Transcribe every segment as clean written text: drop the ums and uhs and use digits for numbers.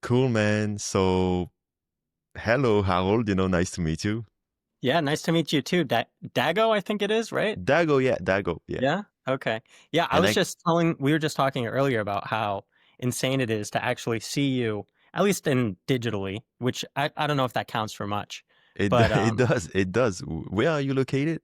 Cool, man. So, hello, Harold. Nice to meet you. Yeah, nice to meet you too. Dago, I think it is, right? Dago, yeah, Dago, yeah. Yeah. Okay. Yeah, I And was I, just telling, we were just talking earlier about how insane it is to actually see you, at least in digitally, which I don't know if that counts for much, it, but it does, it does. Where are you located?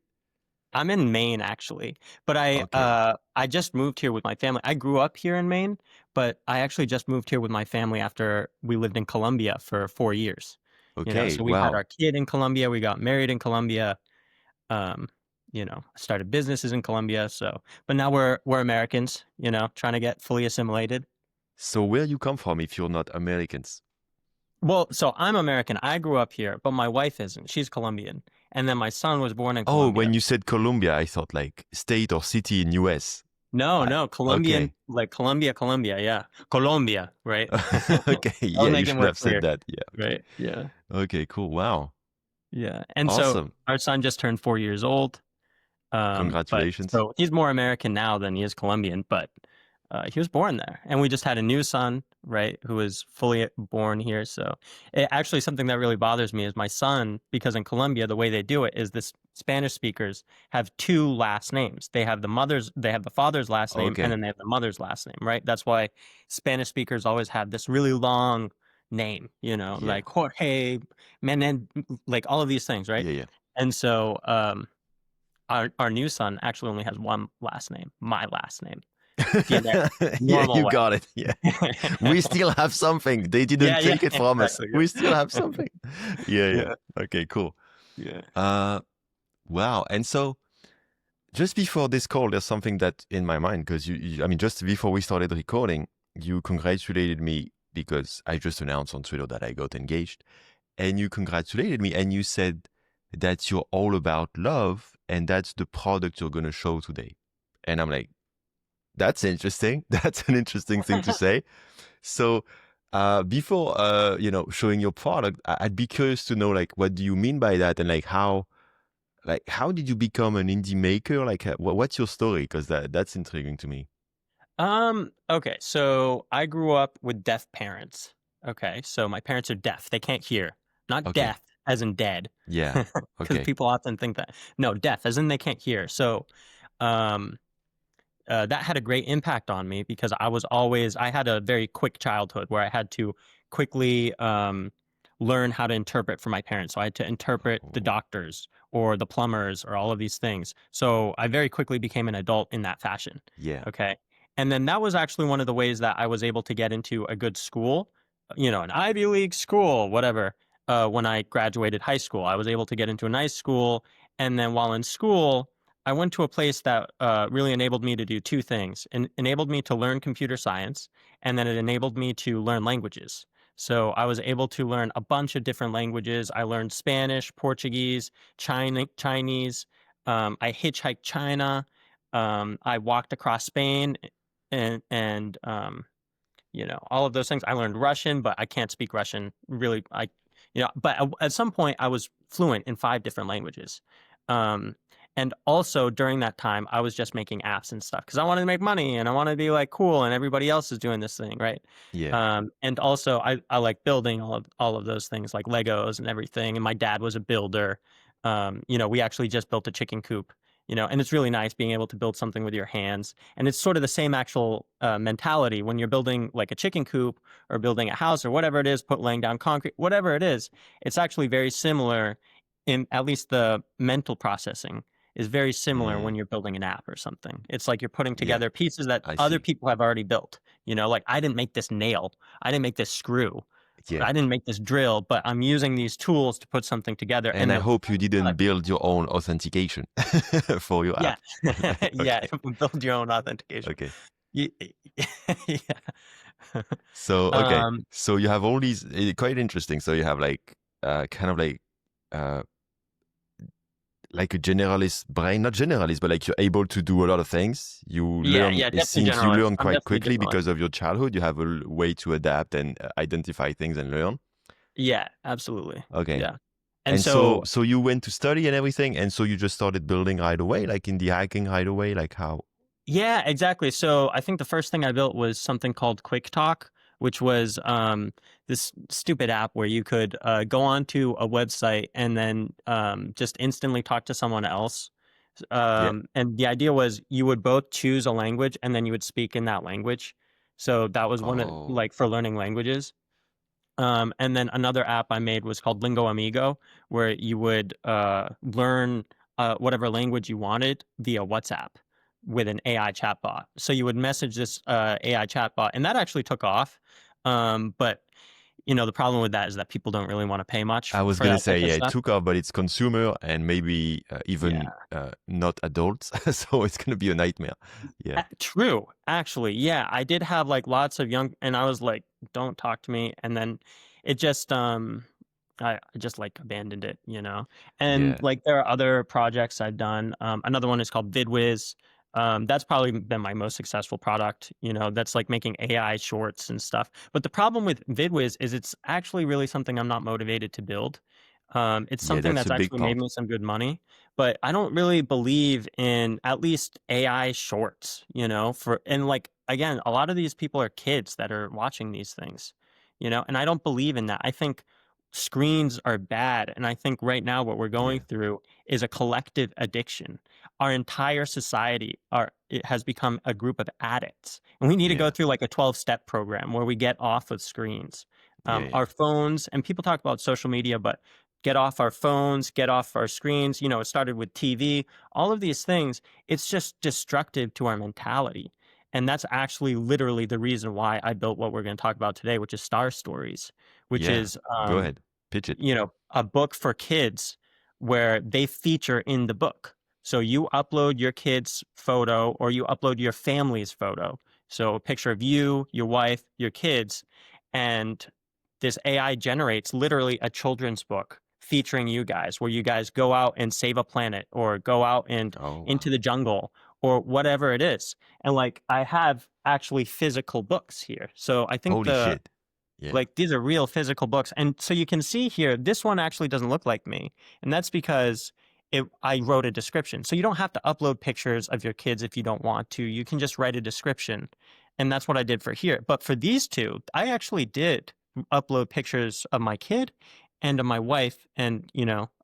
I'm in Maine actually. But Okay, I just moved here with my family. I grew up here in Maine, but I actually just moved here with my family after we lived in Colombia for 4 years. okay, So we had wow. our kid in Colombia, we got married in Colombia. Started businesses in Colombia. So, but now we're Americans, trying to get fully assimilated. So, where you come from if you're not Americans? Well, so I'm American. I grew up here, but my wife isn't. She's Colombian. And then my son was born in Oh, Colombia. when you said Colombia, I thought like state or city in US. No, I, no, Colombian, okay. like Colombia, Colombia, yeah. Colombia, right? Okay, I yeah, was you making should more have said clear, that. Yeah, okay. right? Yeah. Okay, cool. Wow. Yeah. And so Awesome. our son just turned 4 years old. But Congratulations. so he's more American now than he is Colombian, but he was born there. And we just had a new son, right, who was fully born here. So actually, something that really bothers me is my son, because in Colombia, the way they do it is this Spanish speakers have two last names. They have the father's last name, and Okay. then they have the mother's last name, right? That's why Spanish speakers always have this really long name, Yeah. like Jorge, Menem, like all of these things, right? Yeah, yeah. And so, our new son actually only has one last name, my last name, the Yeah, normal you way. got it. Yeah. We still have something. They didn't Yeah, yeah, take it from us. exactly. We still have something. Yeah, yeah. Yeah, Okay, cool. yeah. Uh, wow. And so just before this call, there's something that in my mind, because I mean, just before we started recording, you congratulated me because I just announced on Twitter that I got engaged. And you congratulated me and you said that you're all about love and that's the product you're going to show today. And I'm like, that's interesting. That's an interesting thing to say. So, before showing your product, I'd be curious to know like what do you mean by that, and how did you become an indie maker? Like, what's your story? Because that's intriguing to me. Okay, so I grew up with deaf parents. Okay, so my parents are deaf. They can't hear. Not Okay. deaf as in dead, Yeah. because Okay. people often think that. No, deaf as in they can't hear. So, um, that had a great impact on me because I had a very quick childhood where I had to quickly learn how to interpret for my parents. So I had to interpret the Oh, doctors or the plumbers or all of these things. So I very quickly became an adult in that fashion. yeah. Okay. And then that was actually one of the ways that I was able to get into a good school, an Ivy League school, whatever. When I graduated high school, I was able to get into a nice school. And then while in school, I went to a place that really enabled me to do two things. It enabled me to learn computer science, and then it enabled me to learn languages. So I was able to learn a bunch of different languages. I learned Spanish, Portuguese, Chinese. I hitchhiked China. I walked across Spain, and all of those things. I learned Russian, but I can't speak Russian really. But at some point I was fluent in five different languages. Um, and also during that time, I was just making apps and stuff because I wanted to make money and I wanted to be like cool and everybody else is doing this thing, right? Yeah. And also I like building all of those things like Legos and everything. And my dad was a builder. We actually just built a chicken coop. And it's really nice being able to build something with your hands. And it's sort of the same actual mentality when you're building like a chicken coop or building a house or whatever it is, laying down concrete, whatever it is. It's actually very similar in at least the mental processing is very similar when Mm, you're building an app or something. It's like you're putting yeah. together pieces that I other see. people have already built. Like I didn't make this nail, I didn't make this screw, Yeah. I didn't make this drill, but I'm using these tools to put something together. And And I the hope you didn't product, build your own authentication for your yeah, app. yeah, Okay. build your own authentication. Okay. Ye- Yeah. So, okay. Um, So you have all these, quite interesting. So you have like, kind of uh, like a generalist brain, not generalist, but like you're able to do a lot of things. You yeah, learn, yeah, it definitely seems you generalist. learn I'm quite definitely quickly generalist. because of your childhood. You have a way to adapt and identify things and learn. Yeah, absolutely. Okay. Yeah. And And so, so so you went to study and everything. And so you just started building right away, like in the hacking right away, like how? Yeah, exactly. So I think the first thing I built was something called QuickTalk, which was this stupid app where you could go onto a website and then just instantly talk to someone else. Yeah. And the idea was you would both choose a language and then you would speak in that language. So that was one of Oh. like for learning languages. And then another app I made was called Lingo Amigo, where you would learn whatever language you wanted via WhatsApp with an AI chatbot. So you would message this AI chatbot, and that actually took off. But the problem with that is that people don't really want to pay much I was for gonna that say, type of yeah, it stuff. took off, but it's consumer and maybe even Yeah. not adults, so it's gonna be a nightmare. Yeah, True, actually. Yeah, I did have like lots of young, and I was like, don't talk to me. And then it just, I just like abandoned it. And yeah, like there are other projects I've done. Another one is called VidWiz. That's probably been my most successful product. That's like making AI shorts and stuff. But the problem with VidWiz is it's actually really something I'm not motivated to build. It's yeah. something That's that's a big actually made part. me some good money, but I don't really believe in at least AI shorts, and like again, a lot of these people are kids that are watching these things, and I don't believe in that. I think screens are bad, and I think right now what we're going Yeah, through is a collective addiction. Our entire society it has become a group of addicts, and we need to go yeah, through like a 12-step program where we get off of screens. yeah, yeah, Our phones, and people talk about social media, but get off our phones, get off our screens. It started with TV, all of these things. It's just destructive to our mentality. And that's actually literally the reason why I built what we're going to talk about today, which is StarStories, which yeah. is, Go ahead, pitch it. a book for kids where they feature in the book. So you upload your kid's photo or you upload your family's photo. So a picture of you, your wife, your kids, and this AI generates literally a children's book featuring you guys, where you guys go out and save a planet or go out and Oh into wow! the jungle or whatever it is. And like I have actually physical books here. So I think Holy shit! Yeah. like these are real physical books. And so you can see here, this one actually doesn't look like me. And that's because I wrote a description. So you don't have to upload pictures of your kids if you don't want to. You can just write a description. And that's what I did for here. But for these two, I actually did upload pictures of my kid and of my wife and,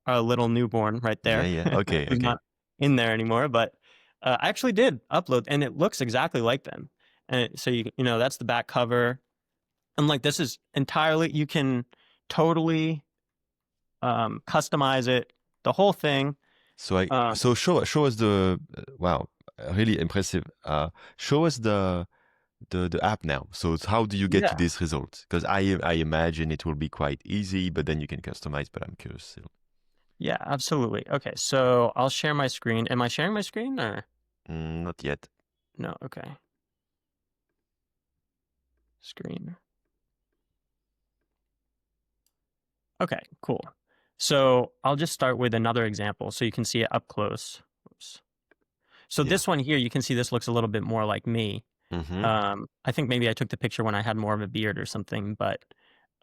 our little newborn right Yeah, there, yeah. Okay, who's okay. not in there anymore. But I actually did upload and it looks exactly like them. And so, that's the back cover. And like this is entirely, you can totally customize it, the whole thing. So Um, show us the wow, really impressive. Show us the app now. So how do you get to yeah, this result? Because I imagine it will be quite easy, but then you can customize. But I'm curious still. yeah, absolutely. Okay, so I'll share my screen. Am I sharing my screen or Not yet. no? Okay, screen. Okay, cool. So I'll just start with another example so you can see it up close. Oops. So Yeah. this one here, you can see this looks a little bit more like me. Mm-hmm. I think maybe I took the picture when I had more of a beard or something, but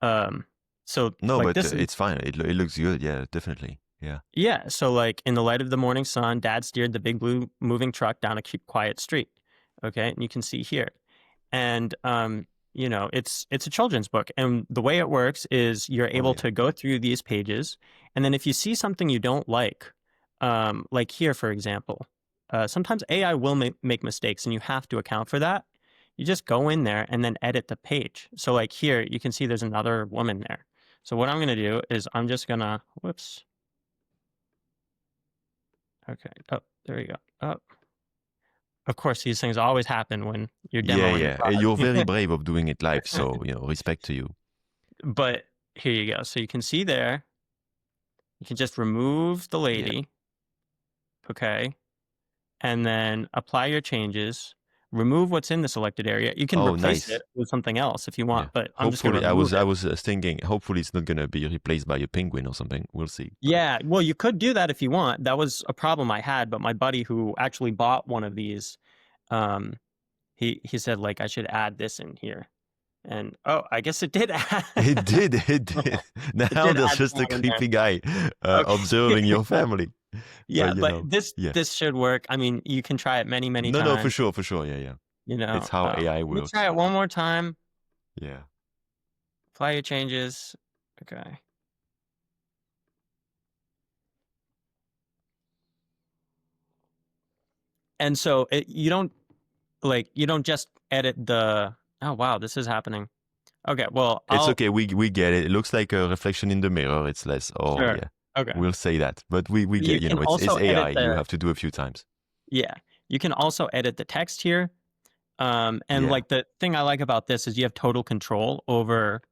um, so No, like but this is it's fine. It looks good. Yeah, definitely. Yeah. yeah. So like in the light of the morning sun, Dad steered the big blue moving truck down a quiet street. Okay, and you can see here, and it's a children's book, and the way it works is you're Oh able yeah. to go through these pages, and then if you see something you don't like here, for example, sometimes AI will make mistakes, and you have to account for that. You just go in there and then edit the page. So like here, you can see there's another woman there. So what I'm gonna do is I'm just gonna whoops. Okay. Oh, there you go. Oh, of course, these things always happen when you're Yeah, demoing your yeah. You're very product. brave of doing it live, so respect to you. But here you go. So you can see there, you can just remove the Yeah. lady, okay, and then apply your changes, remove what's in the selected area. You can Oh, replace nice. it with something else if you Yeah. want, but I'm just going to Hopefully, I remove was it. I was thinking. Hopefully, it's not gonna be replaced by a penguin or something. We'll see. But Yeah, well, you could do that if you want. That was a problem I had, but my buddy who actually bought one of these, um, he said like I should add this in here. And oh, I guess it did add. it did. It did. It Now did there's add just a sound in there. creepy guy Okay. observing your family. Yeah, But but this yeah. this should work. I mean, you can try it many, many No, no, for times. sure, for sure. Yeah, yeah. It's how AI Let me try works. it one more time. Yeah. Apply your changes. Okay. And so you don't just edit the, oh wow, this is happening. Okay, well, It's I'll, okay. We get it. It looks like a reflection in the mirror. It's less. Oh sure. yeah, Okay. we'll say that. But we You get. can It's also AI. edit You the, have to do a few times. yeah, you can also edit the text here. And Yeah. like the thing I like about this is you have total control over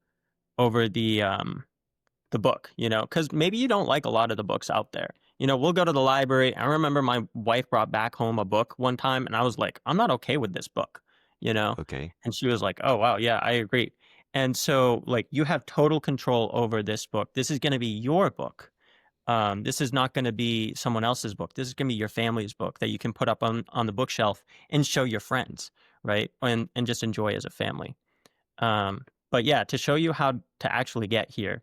the book, because maybe you don't like a lot of the books out there. We'll go to the library. I remember my wife brought back home a book one time, and I was like, I'm not okay with this book, you know? Okay. And she was like, oh, wow, yeah, I agree. And so, like, you have total control over this book. This is going to be your book. This is not going to be someone else's book. This is going to be your family's book that you can put up on the bookshelf and show your friends, right? And just enjoy as a family. But yeah, to show you how to actually get here.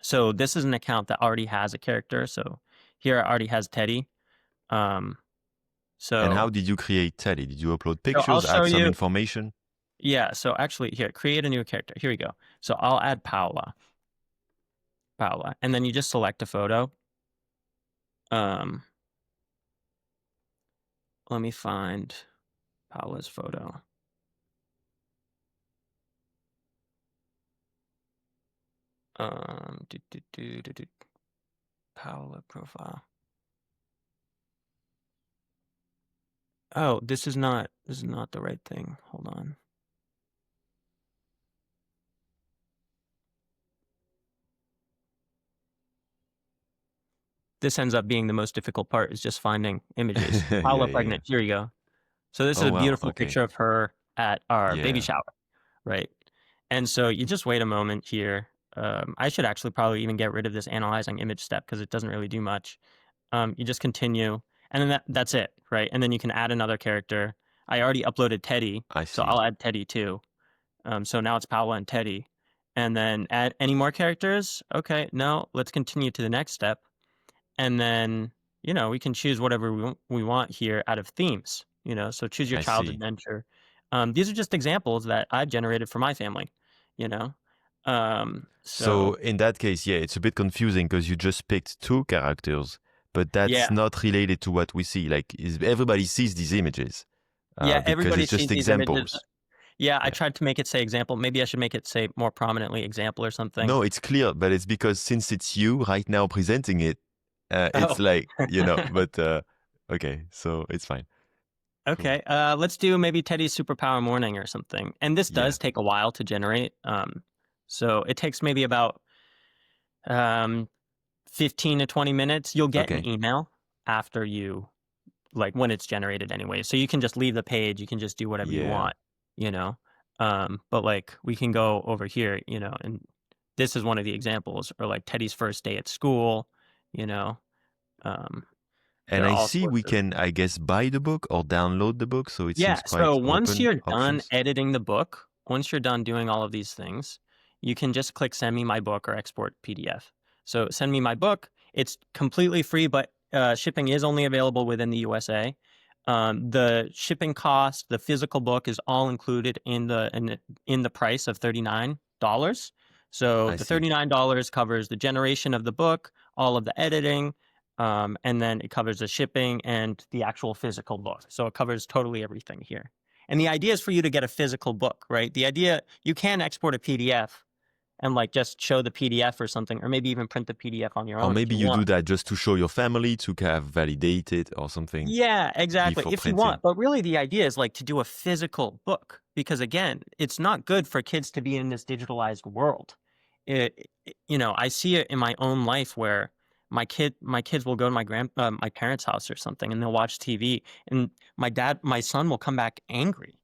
So this is an account that already has a character. So here it already has Teddy. Um, And how so did you create Teddy? Did you upload so I'll pictures, show add some you. information? Yeah. So actually, here, create a new character. Here we go. So I'll add Paula, and then you just select a photo. Um, Let me find Paula's photo. Paula profile. Oh, this is not the right thing. Hold on. This ends up being the most difficult part is just finding images. Yeah, Paula yeah, yeah. pregnant. Here you go. So this is Oh a wow. beautiful Okay. picture of her at our baby Yeah, shower, right? And so you just wait a moment here. I should actually probably even get rid of this analyzing image step because it doesn't really do much. You just continue, and then that's it, right? And then you can add another character. I already uploaded Teddy, I so see. I'll add Teddy too. So now it's Paula and Teddy. And then add any more characters? Okay, no, let's continue to the next step. And then, we can choose whatever we want here out of themes, so choose your I child's see. adventure. These are just examples that I've generated for my family, you know? So So in that case, yeah, it's a bit confusing because you just picked two characters, but that's yeah, not related to what we see. Like everybody sees these images yeah, because everybody it's sees just these images. examples. Yeah, I Yeah. tried to make it say example. Maybe I should make it say more prominently example or something. No, it's clear, but it's because since it's you right now presenting it, it's Oh, like, but okay, so it's fine. Cool. okay. Let's do maybe Teddy's superpower morning or something. And this Yeah. does take a while to generate. So it takes maybe about um 15 to 20 minutes. You'll get an Okay. email after you, like, when it's generated anyway. So you can just leave the page. You can just do whatever you Yeah. want, you know. But like we can go over here, and this is one of the examples, or like Teddy's first day at school, you know. Um, And there are I all see sorts we of. can, I guess, buy the book or download the book, so it Yeah, seems so quite once open you're done options. editing the book, once you're done doing all of these things, you can just click send me my book or export PDF. So send me my book. It's completely free, but shipping is only available within the USA. The shipping cost, the physical book is all included in the price of $39. So I the see. $39 covers the generation of the book, all of the editing, and then it covers the shipping and the actual physical book. So it covers totally everything here. And the idea is for you to get a physical book, right? The idea, you can export a PDF and like just show the PDF or something, or maybe even print the PDF on your Or own if maybe you you do want. that just to show your family to have validated or something Yeah, exactly. before If you want. printing. But really, the idea is like to do a physical book because, again, it's not good for kids to be in this digitalized world. I see it in my own life where my kids will go to my parents' house or something, and they'll watch TV, and my son will come back angry,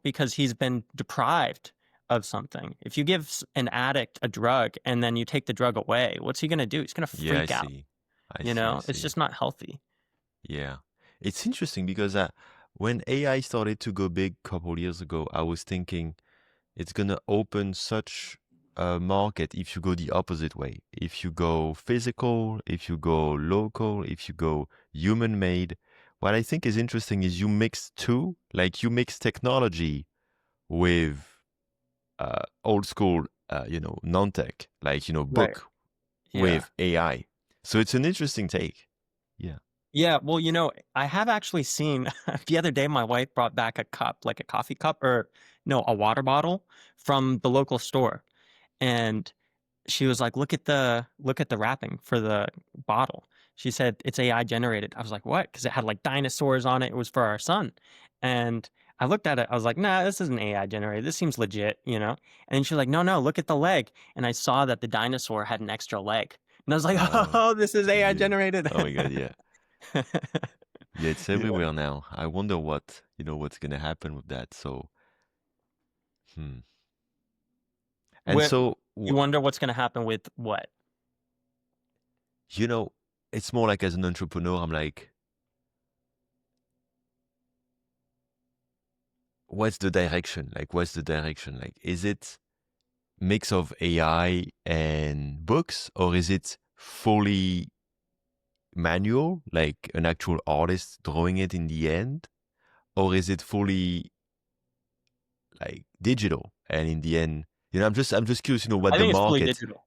because he's been deprived of something. If you give an addict a drug and then you take the drug away, what's he gonna do? He's gonna Yeah, I freak out. see. I see. I It's see. just not healthy. Yeah. It's interesting because when AI started to go big a couple years ago, I was thinking it's going to open such a market if you go the opposite way. If you go physical, if you go local, if you go human made. What I think is interesting is you mix two, like you mix technology with old school, non-tech, like, Right. book Yeah. with AI. So it's an interesting take. Yeah. Yeah, well, I have actually seen the other day my wife brought back a cup, like a coffee cup or no, a water bottle from the local store. And she was like, look at the wrapping for the bottle. She said it's AI generated. I was like, what? Because it had like dinosaurs on it. It was for our son. And I looked at it. I was like, nah, this isn't AI generated. This seems legit. And she's like, no, no, look at the leg. And I saw that the dinosaur had an extra leg. And I was like, Oh, oh, this is AI yeah. generated. Oh my God, yeah. Yeah, it's Yeah. everywhere now. I wonder what's gonna happen with that. So, hmm. And What so, you wonder what's going to happen with what? you know, it's more like as an entrepreneur, I'm like, what's the direction? Like, what's the direction? Like, is it mix of AI and books, or is it fully manual, like an actual artist drawing it in the end, or is it fully like digital? And in the end, I'm just curious, what I the think it's fully market. digital.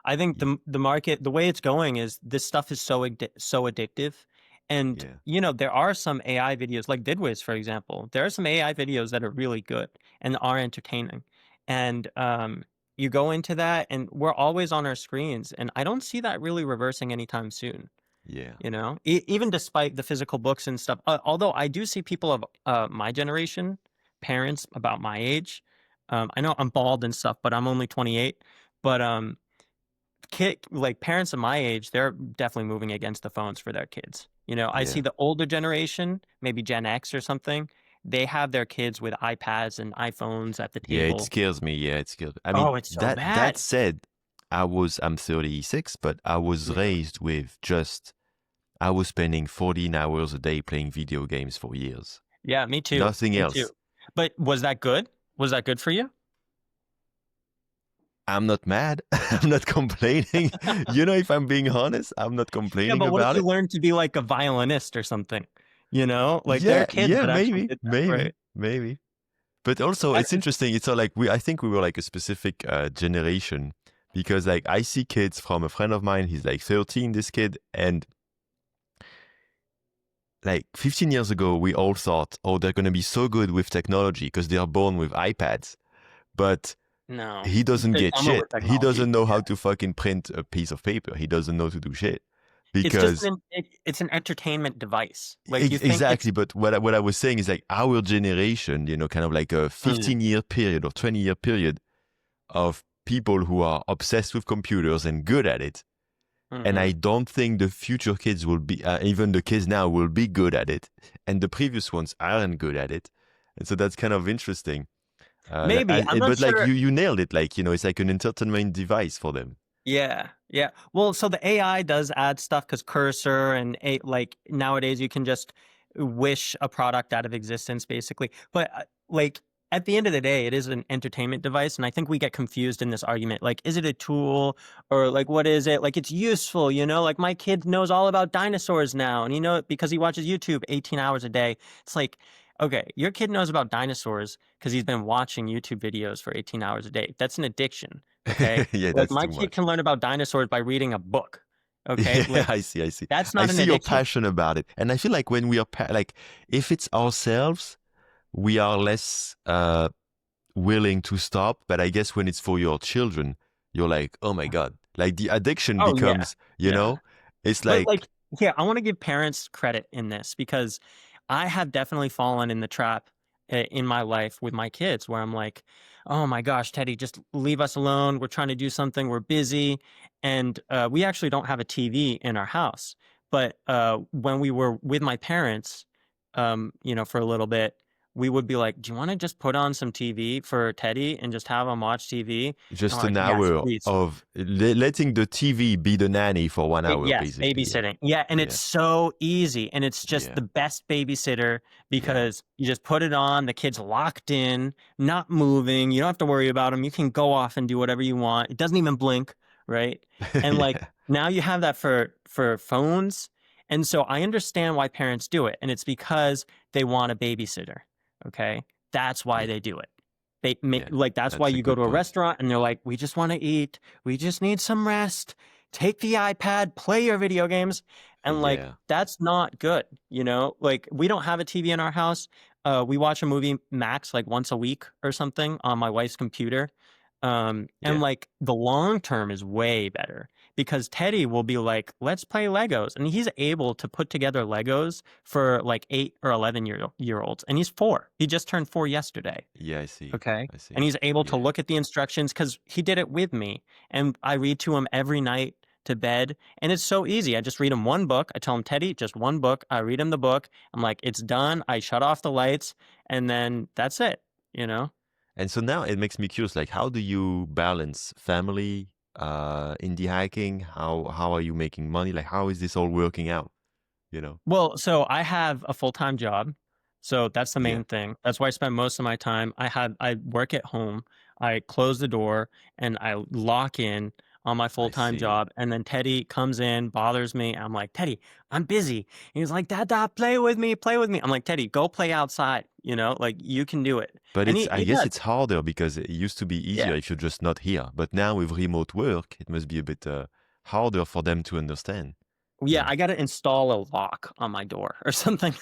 I think Yeah, the market, the way it's going is this stuff is so addictive. And yeah, there are some AI videos like Didwiz, for example. There are some AI videos that are really good and are entertaining. And you go into that and we're always on our screens. And I don't see that really reversing anytime soon. yeah, Even despite the physical books and stuff. Although I do see people of my generation, parents about my age. I know I'm bald and stuff, but I'm only 28. But like parents of my age, they're definitely moving against the phones for their kids. I see yeah, the older generation, maybe Gen X or something. They have their kids with iPads and iPhones at the yeah. It table. scares me. Yeah, it scares me. I mean, Oh, it's so that bad. said, I'm 36, but I was Yeah. raised with I was spending 14 hours a day playing video games for years. Yeah, me too. Nothing Me too. else. But was that good? Was that good for you? I'm not mad. I'm not complaining. If I'm being honest, I'm not Yeah, complaining but what if about you it. learned to be like a violinist or something? Like there are Yeah, kids yeah, that actually maybe, did that, right? maybe, maybe. But also, I it's interesting. It's all like I think we were like a specific generation because like I see kids from a friend of mine. He's like 13, this kid, and like 15 years ago, we all thought, oh, they're gonna be so good with technology because they are born with iPads. But No, he doesn't they get come with shit. He technology. doesn't know Yeah, how to fucking print a piece of paper. He doesn't know to do shit it's just because it's an entertainment device. Like you think it's exactly. But what I was saying is like our generation, kind of like a mm, 15-year period or 20-year period of people who are obsessed with computers and good at it. And I hmm don't think the future kids will be, even the kids now will be good at it. And the previous ones aren't good at it. And so that's kind of interesting. maybe I'm not But like sure. you nailed it. Like, it's like an entertainment device for them. Yeah, yeah. Well, so the AI does add stuff because Cursor and like nowadays you can just wish a product out of existence, basically. But like at the end of the day, it is an entertainment device, and I think we get confused in this argument. Like, is it a tool or like what is it? Like, it's useful, Like my kid knows all about dinosaurs now, and because he watches YouTube 18 hours a day. It's like, okay, your kid knows about dinosaurs because he's been watching YouTube videos for 18 hours a day. That's an addiction. Okay. Yeah, Like that's my too kid much. can learn about dinosaurs by reading a book. Okay. Yeah, Like I see, I see. that's I not an see your addiction. passion about it. And I feel like when we are, like, if it's ourselves, we are less willing to stop. But I guess when it's for your children, you're like, oh my God. Like the addiction Oh yeah. becomes, Yeah. it's But like, like, yeah, I want to give parents credit in this because I have definitely fallen in the trap in my life with my kids where I'm like, oh my gosh, Teddy, just leave us alone. We're trying to do something. We're busy. And we actually don't have a TV in our house. But when we were with my parents, for a little bit, we would be like, do you want to just put on some TV for Teddy and just have him watch TV? And we're just like, an yes, hour please. of letting the TV be the nanny for 1 hour, Yes, basically. Yeah. babysitting. Yeah, and it's Yeah. so easy and it's just Yeah. the best babysitter Yeah. because you just put it on, the kid's locked in, not moving, you don't have to worry about him. You can go off and do whatever you want. It doesn't even blink, right? And like Yeah. now you have that for phones. And so I understand why parents do it, and it's because they want a babysitter, okay? That's why Yeah. they do it. They make Yeah, like that's why that's a you go good to a point. restaurant and they're like, we just want to eat, we just need some rest. Take the iPad, play your video games, and like Yeah, that's not good, you know? Like we don't have a TV in our house. We watch a movie max like once a week or something on my wife's computer. And yeah, like the long term is way better because Teddy will be like, let's play Legos. And he's able to put together Legos for like 8 or 11 year olds. And he's 4. He just turned 4 yesterday. yeah. I see. Okay. I And see. he's able to Yeah. look at the instructions because he did it with me. And I read to him every night to bed. And it's so easy. I just read him one book. I tell him, Teddy, just one book. I read him the book. I'm like, it's done. I shut off the lights. And then that's it, you know? And so now it makes me curious, like how do you balance family, indie hiking? How are you making money? Like how is this all working out? You know? Well, so I have a full-time job. So that's the Yeah, main thing. That's where I spend most of my time. I work at home. I close the door and I lock in on my I full-time see. job. And then Teddy comes in, bothers me. I'm like, Teddy, I'm busy. He's like, Dad, play with me, play with me. I'm like, Teddy, go play outside. You know, like you can do it. But And it's, he I he guess does. it's harder because it used to be Yeah. easier if you're just not here. But now with remote work, it must be a bit harder for them to understand, you Yeah, know? I got to install a lock on my door or something.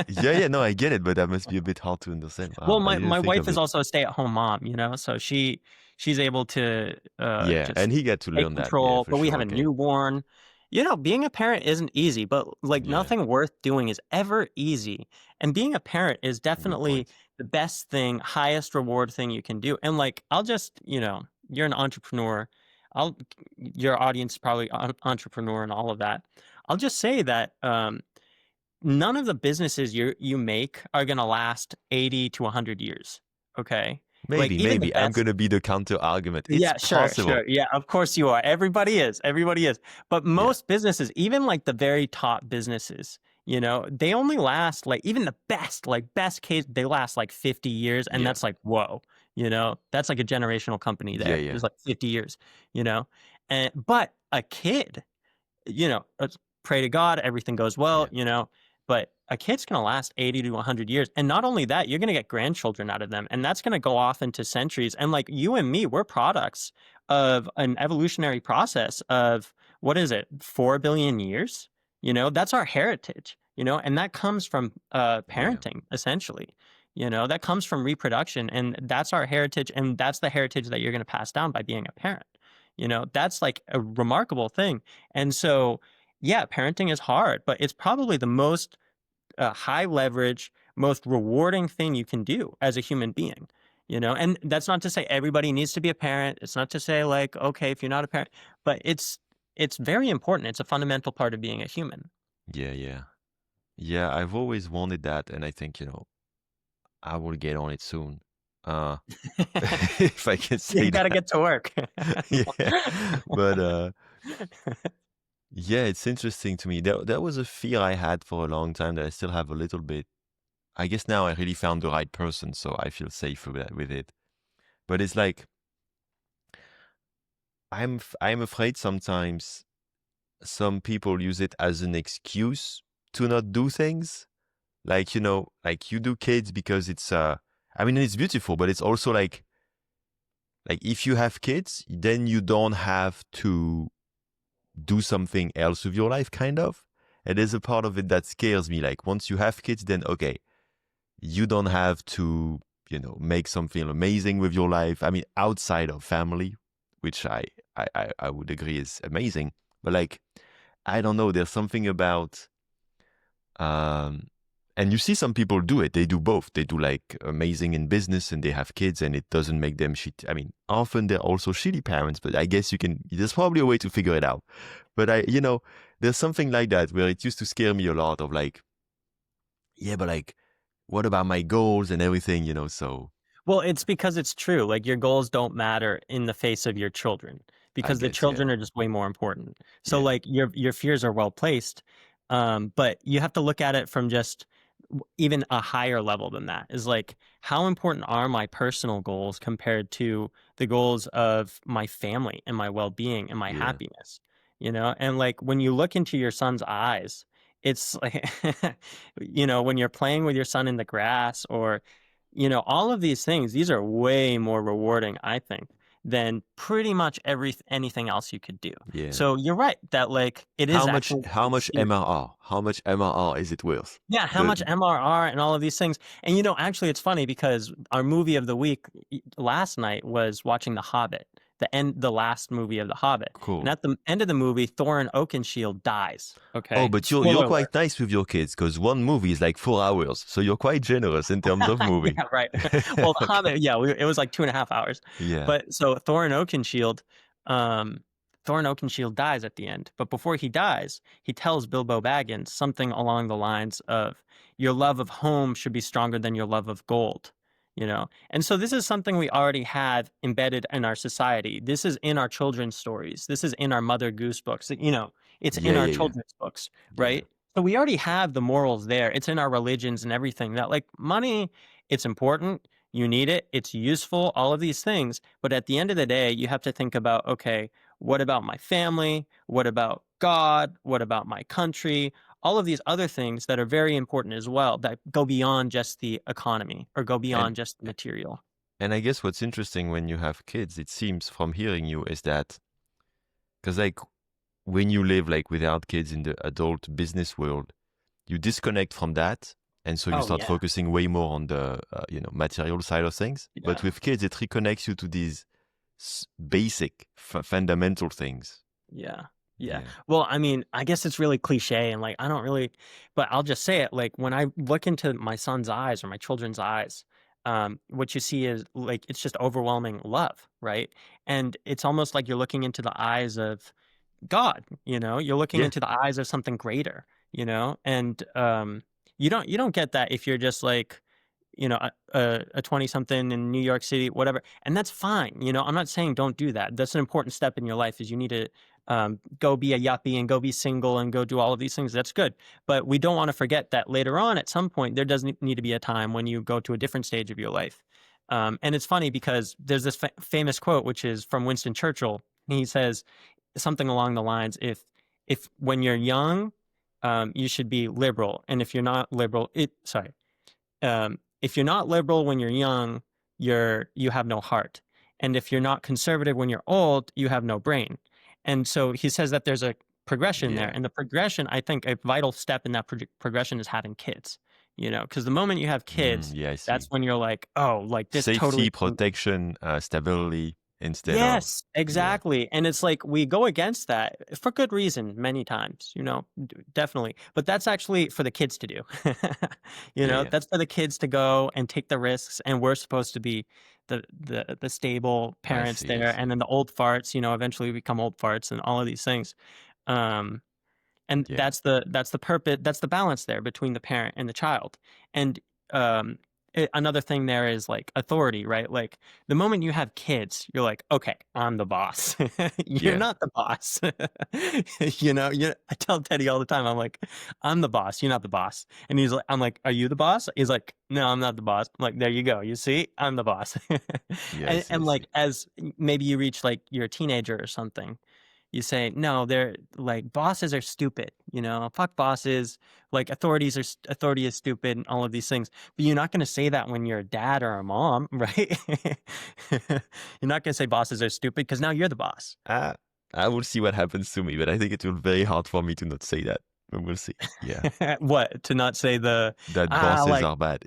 Yeah, yeah, no, I get it, but that must be a bit hard to understand. Well, Wow, I didn't my think wife of is it. also a stay-at-home mom, you know, so she's able to Yeah, just and he got to take learn that. Yeah, control. for But we sure. have a Okay. newborn. You know, being a parent isn't easy, but like Yeah, nothing worth doing is ever easy. And being a parent is good definitely point. the best thing, highest reward thing you can do. And like I'll just, you know, you're an entrepreneur. I'll Your audience is probably entrepreneur and all of that. I'll just say that none of the businesses you make are gonna last 80 to 100 years, okay? Like, Maybe, even the maybe I'm best. gonna be the counter argument. It's Yeah, possible. sure, yeah, of course you are, everybody is, but Yeah, most businesses, even, like, the very top businesses, you know, they only last, like even the best, like, best case, they last, like, 50 years, and yeah, that's like, "Whoa," you know? That's like a generational company yeah, there, yeah, it's like 50 years, you know? And but a kid, you know, pray to God, everything goes well, yeah, you know, but a kid's going to last 80 to 100 years. And not only that, you're going to get grandchildren out of them. And that's going to go off into centuries. And like you and me, we're products of an evolutionary process of what is it, 4 billion years? You know, that's our heritage, you know, and that comes from yeah, parenting, essentially. You know, that comes from reproduction. And that's our heritage. And that's the heritage that you're going to pass down by being a parent. You know, that's like a remarkable thing. And so, yeah, parenting is hard, but it's probably the most high leverage, most rewarding thing you can do as a human being. You know, and that's not to say everybody needs to be a parent. It's not to say like, okay, if you're not a parent, but it's very important. It's a fundamental part of being a human. yeah, yeah. Yeah, I've always wanted that, and I think, I will get on it soon. Uh, if I can You say got to that. get to work. Yeah. But yeah, it's interesting to me. There was a fear I had for a long time that I still have a little bit. I guess now I really found the right person, so I feel safe with it. But it's like I'm afraid sometimes some people use it as an excuse to not do things. Like, like you do kids because it's I mean it's beautiful, but it's also like if you have kids, then you don't have to do something else with your life, kind of. And there's a part of it that scares me. Like once you have kids, then okay, you don't have to, make something amazing with your life. I mean, outside of family, which I would agree is amazing. But like, I don't know, there's something about um and you see some people do it. They do both. They do like amazing in business and they have kids and it doesn't make them shit. I mean, often they're also shitty parents, but I guess there's probably a way to figure it out. But there's something like that where it used to scare me a lot of like, yeah, but like, what about my goals and everything, so Well, it's because it's true. Like your goals don't matter in the face of your children I because the guess, yeah, children are just way more important. So yeah, like your fears are well placed, but you have to look at it from just even a higher level than that. Is like how important are my personal goals compared to the goals of my family and my well-being and my yeah, happiness, you know? And like when you look into your son's eyes, it's like you know, when you're playing with your son in the grass or all of these things, these are way more rewarding, I think, than pretty much anything else you could do. Yeah. So you're right that like it is actually How much serious. MRR? How much MRR is it worth? Yeah, how The much MRR and all of these things. And actually it's funny because our movie of the week last night was watching The Hobbit, the last movie of The Hobbit. And Cool. at the end of the movie, Thorin Oakenshield dies. Oh, Okay? but you're Spoiler alert. quite nice with your kids because one movie is like 4 hours, so you're quite generous in terms of movie. Yeah, right. Well, The Okay. Hobbit, yeah, it was like 2.5 hours. Yeah. But so um, Thorin Oakenshield dies at the end. But before he dies, he tells Bilbo Baggins something along the lines of, "Your love of home should be stronger than your love of gold." And so this is something we already have embedded in our society. This is in our children's stories. This is in our Mother Goose books. It's Yeah, in our yeah, yeah. children's books, Yeah. right? So we already have the morals there. It's in our religions and everything that like money, it's important. You need it. It's useful, all of these things. But at the end of the day, you have to think about, okay, what about my family? What about God? What about my country? All of these other things that are very important as well, that go beyond just the economy or go And beyond just the material. and I guess what's interesting when you have kids, it seems from hearing you, is that because like when you live like without kids in the adult business world, you disconnect from that, and so you Oh start yeah, focusing way more on the material side of things. But yeah, with kids, it reconnects you to these basic fundamental things. yeah, yeah. Yeah, Well, I mean, I guess it's really cliche and like I don't really, but I'll just say it. Like when I look into my son's eyes or my children's eyes, what you see is like it's just overwhelming love, right? And it's almost like you're looking into the eyes of God, you're looking yeah, into the eyes of something greater, and you don't get that if you're just like, a 20 something in New York City, whatever. And that's fine. I'm not saying don't do that. That's an important step in your life is you need to go be a yuppie and go be single and go do all of these things. That's good. But we don't want to forget that later on at some point, there does need to be a time when you go to a different stage of your life. And it's funny because there's this famous quote, which is from Winston Churchill. He says, something along the lines, if when you're young, you should be liberal, and if you're not liberal, if you're not liberal when you're young, you have no heart, and if you're not conservative when you're old, you have no brain. And so he says that there's a progression there, yeah. and the progression, I think, a vital step in that progression is having kids. Because the moment you have kids, Yeah, I that's see. when you're like, oh, like this totally. Safety, protection, stability instead of Yes, yeah, exactly. And it's like we go against that for good reason many times, definitely. But that's actually for the kids to do. yeah, yeah. That's for the kids to go and take the risks. And we're supposed to be the stable I parents see, I there. And see. then the old farts, eventually become old farts and all of these things. Um, and Yeah, that's the purpose, that's the balance there between the parent and the child. And um another thing there is like authority, right? Like the moment you have kids, you're like, okay, I'm the boss. You're yeah, not the boss. I tell Teddy all the time, I'm like, I'm the boss, you're not the boss. And I'm like, are you the boss? He's like, no, I'm not the boss. I'm like, there you go, you see, I'm the boss. yeah. I and, see, I and like see. as maybe you reach like you're a teenager or something, you say, no, they're like bosses are stupid, fuck bosses, like authority is stupid and all of these things. But you're not going to say that when you're a dad or a mom, right? You're not going to say bosses are stupid because now you're the boss. Uh, I will see what happens to me, but I think it will be very hard for me to not say that. But we'll see. Yeah, What? To not say that bosses like, are bad.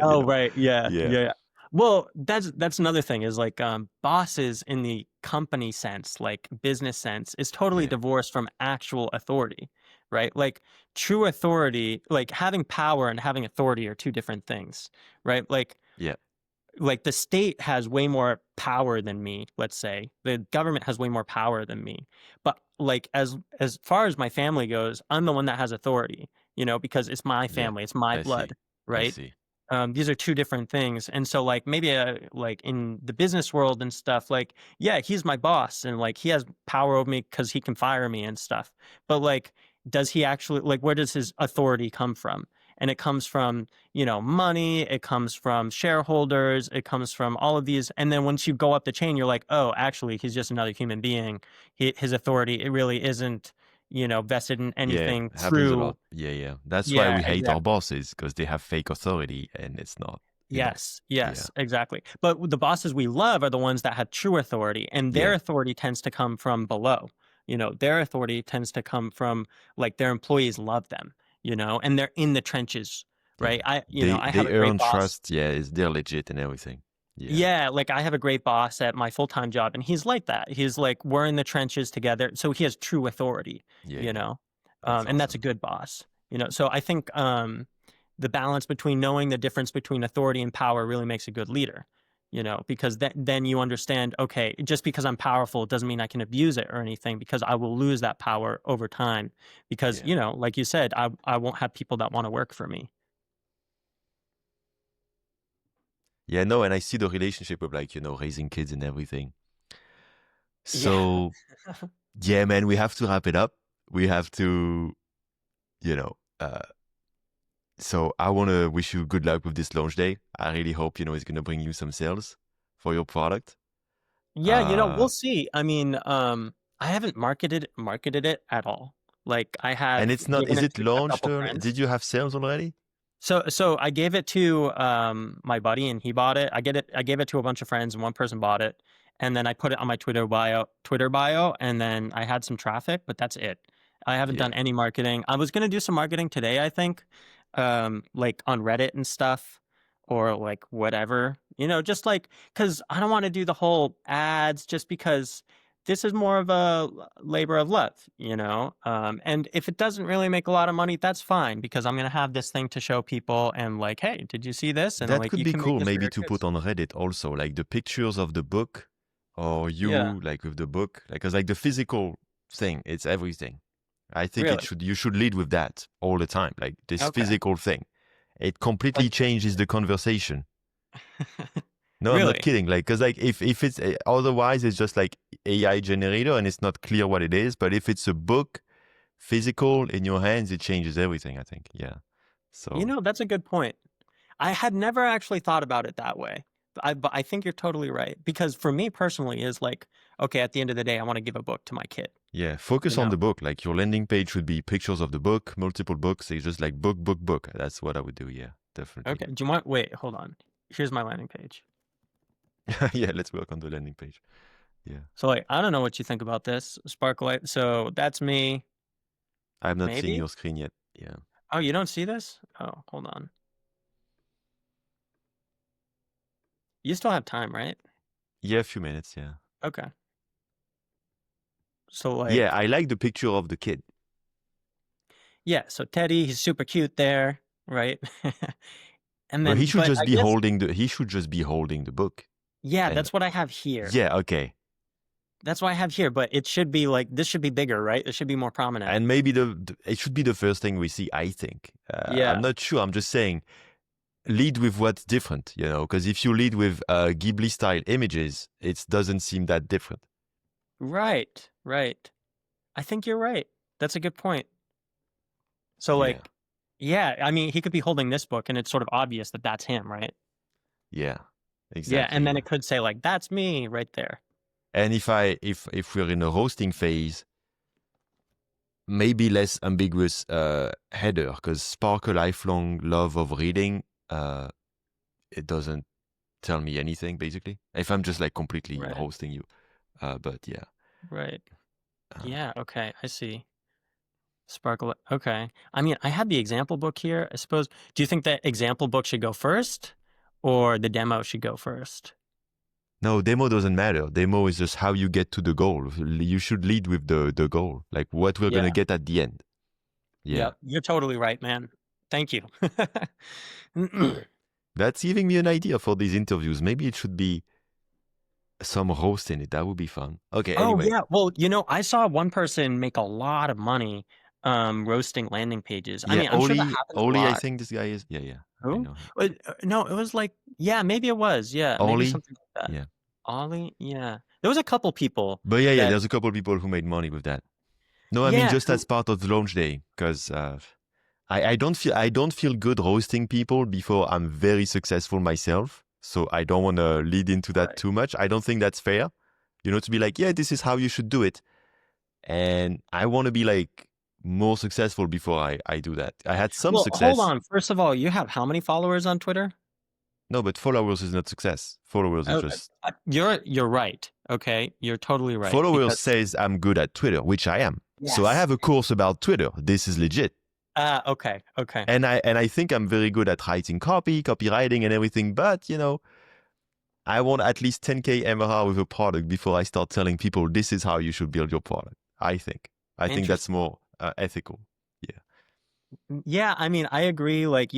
oh, right. Yeah. Yeah, Yeah. Well, that's another thing is like bosses in the company sense, like business sense, is totally yeah, divorced from actual authority, right? Like true authority, like having power and having authority are two different things, right? yeah, Like the state has way more power than me, let's say. The government has way more power than me. But like as far as my family goes, I'm the one that has authority, because it's my yeah. family, it's my I see, blood, I right? see. These are two different things. And so like maybe like in the business world and stuff, like, yeah, he's my boss and like he has power over me because he can fire me and stuff. But like, does he actually like where does his authority come from? And it comes from, money, it comes from shareholders, it comes from all of these. And then once you go up the chain, you're like, oh, actually, he's just another human being. His authority, it really isn't, vested in Yeah, anything happens a lot. true. Yeah, yeah. That's why Yeah, we hate our exactly. bosses because they have fake authority, and it's not. you know. Yes, Yeah, yes, exactly. But the bosses we love are the ones that have true authority, and their yeah, authority tends to come from below. Their authority tends to come from like their employees love them, and they're in the trenches, yeah. right? I have They a great earn boss. trust. Yeah, they're legit and everything. Yeah, Yeah, like I have a great boss at my full-time job, and he's like that. He's like, we're in the trenches together. So he has true authority, yeah, you yeah. know, That's and that's a awesome. good boss, So I think the balance between knowing the difference between authority and power really makes a good leader, because then you understand, okay, just because I'm powerful doesn't mean I can abuse it or anything, because I will lose that power over time. Because, Yeah. like you said, I won't have people that want to work for me. Yeah, no, and I see the relationship with like, raising kids and everything. Yeah. So, yeah, man, we have to wrap it up. We have to, you know, uh, so I want to wish you good luck with this launch day. I really hope, it's going to bring you some sales for your product. Yeah, Uh, we'll see. I mean, I haven't marketed it at all. Like I and have it's not, given is it it to a launched couple early? friends. Did you have sales already? So I gave it to my buddy and he bought it. I gave it to a bunch of friends and one person bought it. And then I put it on my Twitter bio, and then I had some traffic, but that's it. I haven't Yeah. done any marketing. I was gonna do some marketing today, I think. Like on Reddit and stuff, or like whatever. Just like because I don't want to do the whole ads just because this is more of a labor of love. And if it doesn't really make a lot of money, that's fine because I'm gonna have this thing to show people and like, hey, did you see this? And That like, could you be can make cool this for maybe your to put kids. on Reddit also, like the pictures of the book or Yeah, you like with the book, like, cause like the physical thing, it's everything. I think really. you should lead with that all the time, like this Okay. physical thing. It completely Like, changes the conversation. No, I'm not really? kidding. Like, cause like if it's otherwise it's just like AI generator and it's not clear what it is. But if it's a book, physical in your hands, it changes everything. I think. Yeah. So That's a good point. I had never actually thought about it that way. But I think you're totally right because for me personally is like, okay, at the end of the day, I want to give a book to my kid. yeah, You focus on know? the book. Like your landing page should be pictures of the book, multiple books. It's just like book, book, book. That's what I would do. Yeah, definitely. Okay. Do you want? Wait, hold on. Here's my landing page. Yeah, let's work on the landing page. Yeah, So like, I don't know what you think about this Sparklight. So that's me. I'm not seeing Maybe. your screen yet. Yeah, Oh, you don't see this? Oh, hold on. You still have time, right? yeah, a few minutes. Yeah, Okay. So yeah. like, I like the picture of the kid, yeah. So Teddy, he's super cute there, right? And but then, he should but just I be guess, holding the. He should just be holding the book. yeah, And that's what I have here. yeah, okay. That's what I have here. But it should be like this should be bigger, right? It should be more prominent. And maybe it should be the first thing we see. I think. I'm Yeah. not sure. I'm just saying. Lead with what's different, because if you lead with Ghibli style images, it doesn't seem that different. Right. Right. I think you're right. That's a good point. So Yeah, like, yeah, I mean, he could be holding this book and it's sort of obvious that that's him, right? yeah, Yeah, exactly. and then Yeah. it could say like that's me right there. And if we're in a hosting phase, maybe less ambiguous header, because spark a lifelong love of reading. It doesn't tell me anything basically. If I'm just like completely Right. hosting you, but yeah. Right. Uh, Yeah, okay, I see. Sparkle. Okay. I mean, I had the example book here. I suppose. Do you think that example book should go first or the demo should go first? no, demo doesn't matter. Demo is just how you get to the goal. You should lead with the goal, like what we're Yeah. gonna get at the end. Yeah. Yep. You're totally right, man. Thank you. That's giving me an idea for these interviews. Maybe it should be some roast in it. That would be fun. Okay, Oh anyway. yeah. Well, I saw one person make a lot of money roasting landing pages. I Yeah, mean, I'm sure that happens a Oli, I lot. think this guy is. Yeah, yeah. I Who? know him. No, it was like, yeah, maybe it was. Yeah, maybe Oli? something like that. Yeah. Ollie, yeah. There was a couple people But yeah, that, there's a couple people who made money with that. No, I mean yeah, just as part of the launch day, because I don't feel good roasting people before I'm very successful myself. So I don't want to lead into that right. too much. I don't think that's fair. To be like, yeah, this is how you should do it. And I want to be like more successful before I do that. I had some Well, hold success. on. First of all, you have how many followers on Twitter? No, but followers is not success. Followers is Oh, just you're right. Okay, you're totally right followers because says I'm good at Twitter, which I am. So I yes. have a course about Twitter. This is legit. Ah, okay, okay. And I think I'm very good at writing copywriting and everything, but I want at least 10K MRR with a product before I start telling people this is how you should build your product. I think. I think that's Interesting. more ethical. Yeah. Yeah, I mean, I agree. Like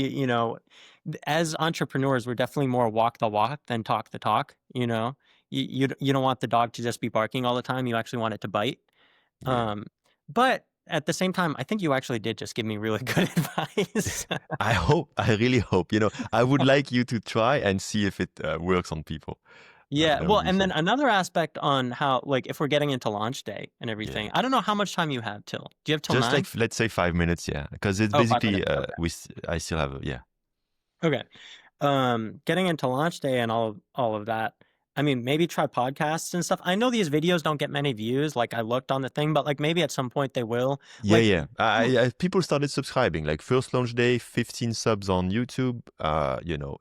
as entrepreneurs, we're definitely more walk the walk than talk the talk. You don't want the dog to just be barking all the time. You actually want it to bite. Yeah. Um, but at the same time, I think you actually did just give me really good advice. I really hope, I would like you to try and see if it works on people. Yeah, That would well, be and then fun. another aspect on how, like, if we're getting into launch day and Yeah. everything, I don't know how much time you have till. Do you have till Just like, 9? let's say 5 minutes. Yeah. Because it's Oh, 5 basically, minutes. Okay. I still have, yeah. Okay. Getting into launch day and all of that. I mean, maybe try podcasts and stuff. I know these videos don't get many views, like I looked on the thing, but like maybe at some point they will. Yeah, Like, yeah. People started subscribing. Like first launch day, 15 subs on YouTube.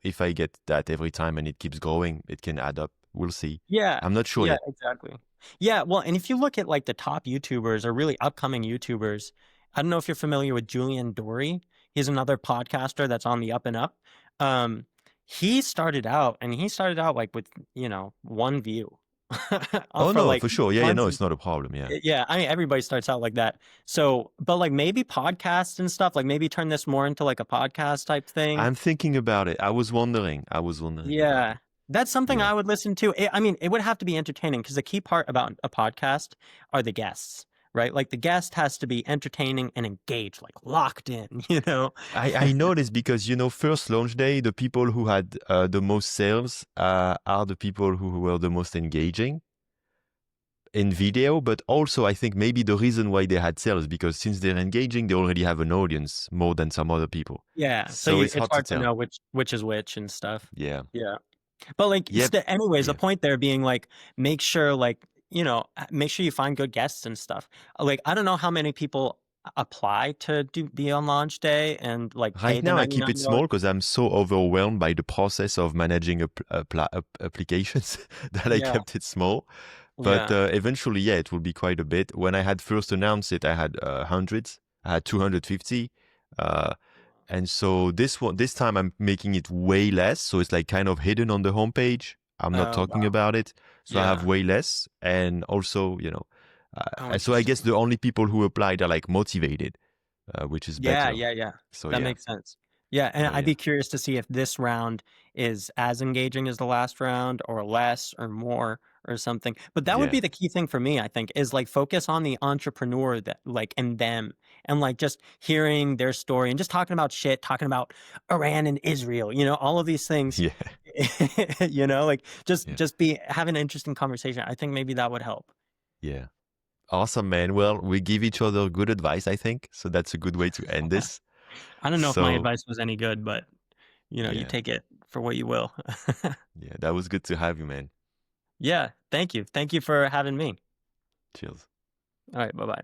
If I get that every time and it keeps growing, it can add up. We'll see. yeah, I'm not sure yeah, yet. exactly. Yeah, well, and if you look at like the top YouTubers or really upcoming YouTubers, I don't know if you're familiar with Julian Dory. He's another podcaster that's on the up and up. Um, he started out like with, 1 view Oh for no, like for sure. Yeah, yeah. months. No, it's not a problem. Yeah, Yeah, I mean everybody starts out like that. So, but like maybe podcasts and stuff, like maybe turn this more into like a podcast type thing. I'm thinking about it. I was wondering. About Yeah. it. That's something Yeah. I would listen to. I mean, it would have to be entertaining because the key part about a podcast are the guests, right? Like the guest has to be entertaining and engaged, like locked in, you know? I know this because first launch day, the people who had the most sales are the people who were the most engaging in video, but also I think maybe the reason why they had sales because since they're engaging, they already have an audience more than some other people. Yeah. So So it's it's hard to hard to tell. know which is which and stuff. Yeah. Yeah. But like, Yep. anyways, the Yeah. point there being like, make sure like, make sure you find good guests and stuff. Like, I don't know how many people apply to be on launch day and like pay Right the now, I keep it $99. small because I'm so overwhelmed by the process of managing applications that I Yeah. kept it small. But Yeah. eventually, yeah, it will be quite a bit. When I had first announced it, I had hundreds. I had 250. Uh, and so this time I'm making it way less. So it's like kind of hidden on the homepage. I'm not Oh, talking wow. about it. So I have Yeah. way less. And also, Oh, and so I guess interesting. the only people who applied are like motivated, which is Yeah, better. yeah, yeah. So That yeah. makes sense. Yeah, and So I'd yeah. be curious to see if this round is as engaging as the last round or less or more or something. But that would Yeah. be the key thing for me, I think, is like focus on the entrepreneur that like and them and like just hearing their story and just talking about shit, talking about Iran and Israel, all of these things. Yeah. Like Yeah. just be having an interesting conversation. I think maybe that would help. Yeah. Awesome, man. Well, we give each other good advice, I think. So that's a good way to end this. I don't know if my So advice was any good, but you yeah. take it for what you will. Yeah. That was good to have you, man. Yeah, thank you. Thank you for having me. Cheers. All right, bye-bye.